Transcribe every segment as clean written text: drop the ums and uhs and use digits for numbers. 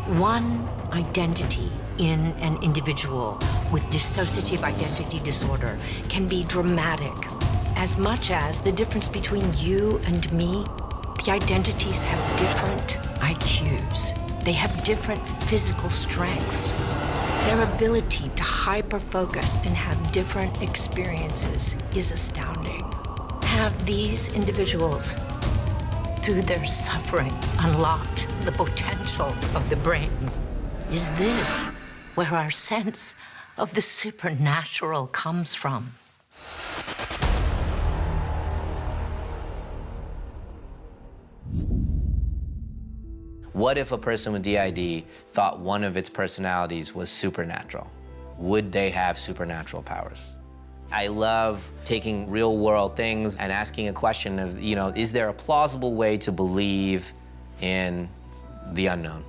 One identity in an individual with dissociative identity disorder can be dramatic. As much as the difference between you and me, the identities have different IQs. They have different physical strengths. Their ability to hyper-focus and have different experiences is astounding. Have these individuals, through their suffering, unlocked the potential of the brain? Is this where our sense of the supernatural comes from? What if a person with DID thought one of its personalities was supernatural? Would they have supernatural powers? I love taking real-world things and asking a question of, is there a plausible way to believe in the unknown?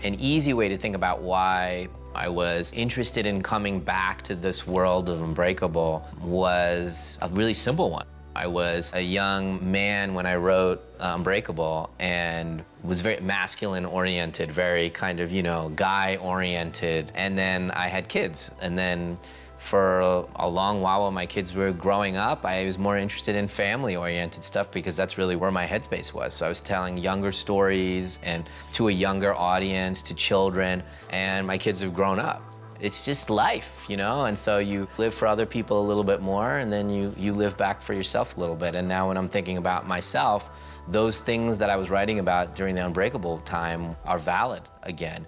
An easy way to think about why I was interested in coming back to this world of Unbreakable was a really simple one. I was a young man when I wrote Unbreakable and was very masculine-oriented, very kind of, guy-oriented. And then I had kids. And then for a long while my kids were growing up, I was more interested in family-oriented stuff because that's really where my headspace was. So I was telling younger stories and to a younger audience, to children, and my kids have grown up. It's just life, and so you live for other people a little bit more, and then you live back for yourself a little bit. And now when I'm thinking about myself, those things that I was writing about during the Unbreakable time are valid again.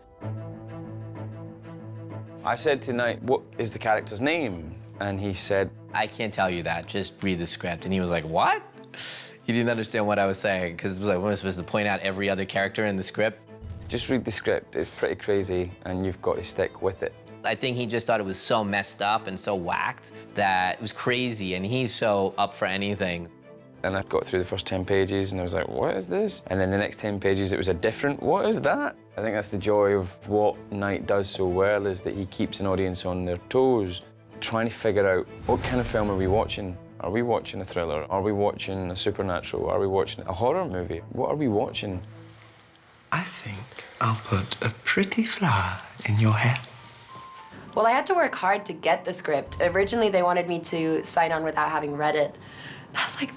I said tonight, what is the character's name? And he said, I can't tell you that, just read the script. And he was like, what? He didn't understand what I was saying, because it was like, what am I supposed to point out every other character in the script? Just read the script, it's pretty crazy, and you've got to stick with it. I think he just thought it was so messed up and so whacked that it was crazy, and he's so up for anything. And I got through the first 10 pages, and I was like, what is this? And then the next 10 pages, it was a different, what is that? I think that's the joy of what Knight does so well, is that he keeps an audience on their toes, trying to figure out, what kind of film are we watching? Are we watching a thriller? Are we watching a supernatural? Are we watching a horror movie? What are we watching? I think I'll put a pretty flower in your hair. Well, I had to work hard to get the script. Originally, they wanted me to sign on without having read it. I was like,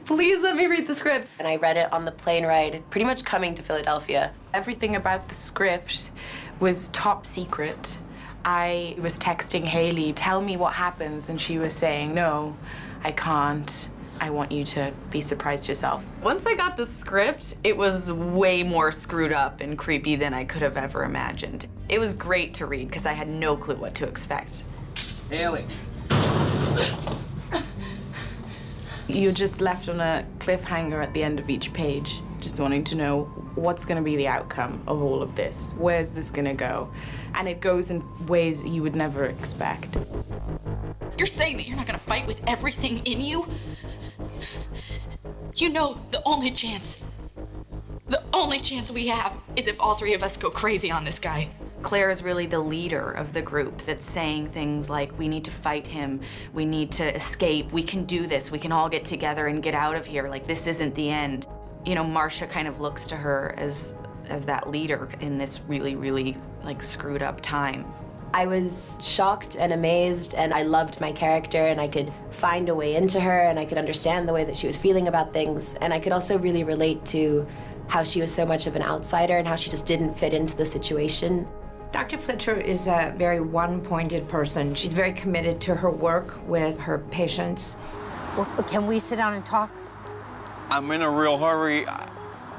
please let me read the script. And I read it on the plane ride, pretty much coming to Philadelphia. Everything about the script was top secret. I was texting Haley, tell me what happens, and she was saying, no, I can't. I want you to be surprised yourself. Once I got the script, it was way more screwed up and creepy than I could have ever imagined. It was great to read because I had no clue what to expect. Haley. You're just left on a cliffhanger at the end of each page, just wanting to know what's going to be the outcome of all of this. Where's this going to go? And it goes in ways you would never expect. You're saying that you're not going to fight with everything in you? You know the only chance we have is if all three of us go crazy on this guy. Claire is really the leader of the group that's saying things like, we need to fight him, we need to escape, we can do this, we can all get together and get out of here, like this isn't the end. Marcia kind of looks to her as that leader in this really, like, screwed up time. I was shocked and amazed, and I loved my character, and I could find a way into her, and I could understand the way that she was feeling about things, and I could also really relate to how she was so much of an outsider and how she just didn't fit into the situation. Dr. Fletcher is a very one-pointed person. She's very committed to her work with her patients. Well, can we sit down and talk? I'm in a real hurry.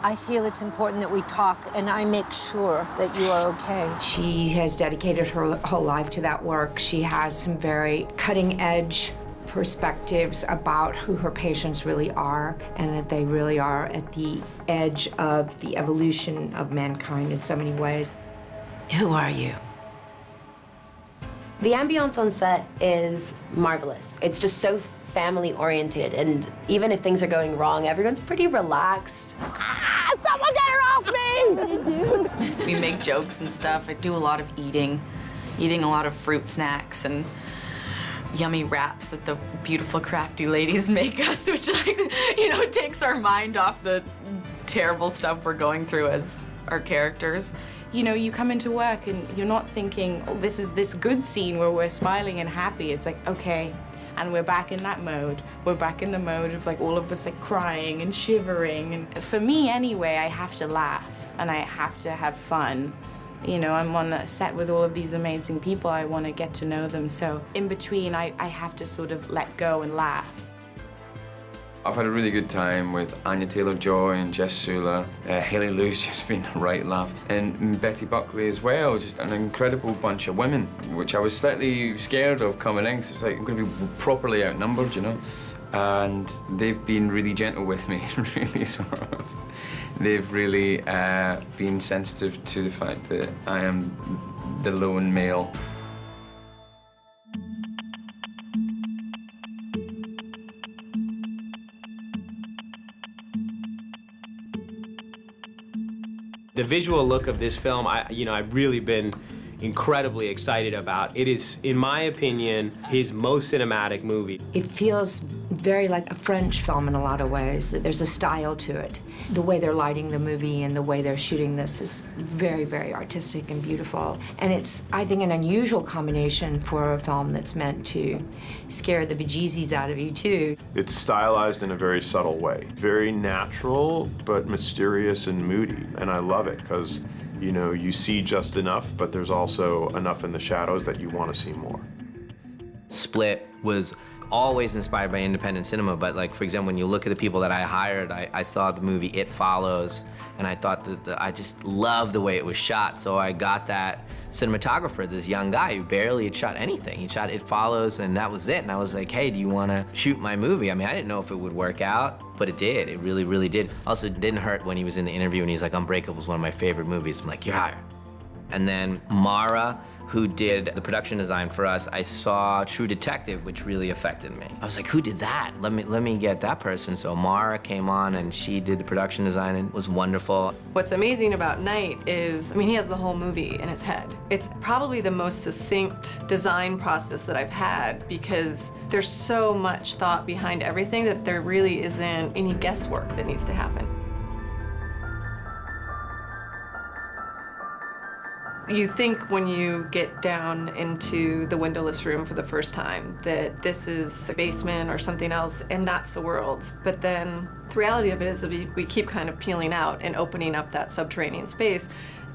I feel it's important that we talk, and I make sure that you are okay. She has dedicated her whole life to that work. She has some very cutting-edge perspectives about who her patients really are, and that they really are at the edge of the evolution of mankind in so many ways. Who are you? The ambiance on set is marvelous. It's just so family-oriented, and even if things are going wrong, everyone's pretty relaxed. Ah, someone get her off me! We make jokes and stuff. I do a lot of eating a lot of fruit snacks and yummy wraps that the beautiful, crafty ladies make us, which, takes our mind off the terrible stuff we're going through as our characters. You know, you come into work and you're not thinking, oh, this is this good scene where we're smiling and happy. It's like, okay, and we're back in that mode. We're back in the mode of like all of us like crying and shivering. And for me anyway, I have to laugh and I have to have fun. You know, I'm on a set with all of these amazing people. I want to get to know them. So in between, I have to sort of let go and laugh. I've had a really good time with Anya Taylor-Joy and Jess Sula. Haley Lou's just been a right laugh. And Betty Buckley as well, just an incredible bunch of women, which I was slightly scared of coming in, because it's like I'm going to be properly outnumbered, you know? And they've been really gentle with me, really sort of. They've really been sensitive to the fact that I am the lone male. The visual look of this film, I've really been incredibly excited about. It is, in my opinion, his most cinematic movie. It feels very like a French film in a lot of ways. There's a style to it. The way they're lighting the movie and the way they're shooting this is very, very artistic and beautiful. And it's, I think, an unusual combination for a film that's meant to scare the bejesus out of you, too. It's stylized in a very subtle way. Very natural, but mysterious and moody. And I love it, because you know, you see just enough, but there's also enough in the shadows that you want to see more. Split was always inspired by independent cinema, but like, for example, when you look at the people that I hired, I saw the movie It Follows, and I thought that I just loved the way it was shot, so I got that cinematographer, this young guy who barely had shot anything. He shot It Follows, and that was it, and I was like, hey, do you want to shoot my movie? I mean, I didn't know if it would work out, but it did. It really, really did. Also, it didn't hurt when he was in the interview and he's like, Unbreakable is one of my favorite movies. I'm like, you're hired. And then Mara, who did the production design for us, I saw True Detective, which really affected me. I was like, who did that? Let me get that person. So Mara came on and she did the production design and it was wonderful. What's amazing about Night is, I mean, he has the whole movie in his head. It's probably the most succinct design process that I've had, because there's so much thought behind everything that there really isn't any guesswork that needs to happen. You think when you get down into the windowless room for the first time that this is a basement or something else, and that's the world. But then the reality of it is that we keep kind of peeling out and opening up that subterranean space,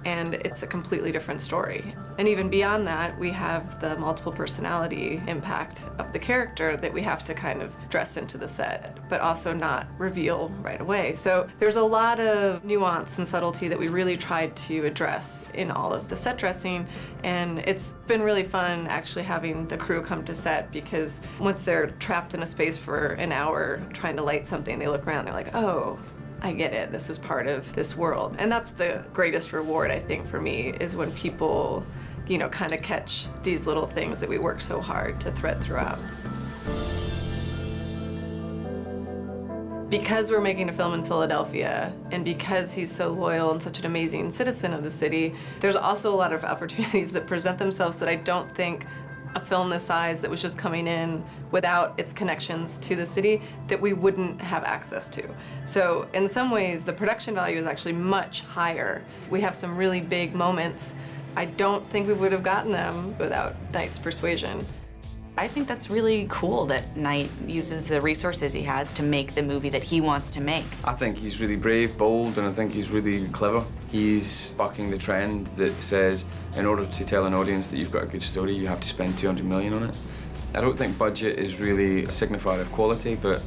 and it's a completely different story. And even beyond that, we have the multiple personality impact of the character that we have to kind of dress into the set, but also not reveal right away. So there's a lot of nuance and subtlety that we really tried to address in all of the set dressing, and it's been really fun actually having the crew come to set, because once they're trapped in a space for an hour trying to light something, they look around, they're like, oh, I get it, this is part of this world. And that's the greatest reward, I think, for me, is when people, you know, kind of catch these little things that we work so hard to thread throughout. Because we're making a film in Philadelphia, and because he's so loyal and such an amazing citizen of the city, there's also a lot of opportunities that present themselves that I don't think a film this size that was just coming in without its connections to the city, that we wouldn't have access to. So in some ways, the production value is actually much higher. We have some really big moments. I don't think we would have gotten them without Night's persuasion. I think that's really cool that Knight uses the resources he has to make the movie that he wants to make. I think he's really brave, bold, and I think he's really clever. He's bucking the trend that says, in order to tell an audience that you've got a good story, you have to spend 200 million on it. I don't think budget is really a signifier of quality, but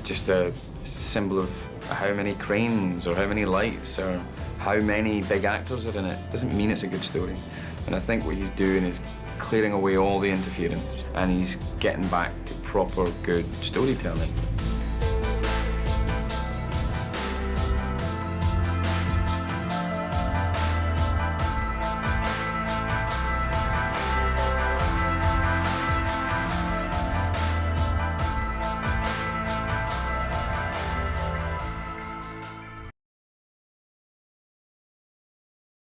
just a symbol of how many cranes or how many lights or how many big actors are in it. Doesn't mean it's a good story. And I think what he's doing is clearing away all the interference, and he's getting back to proper good storytelling.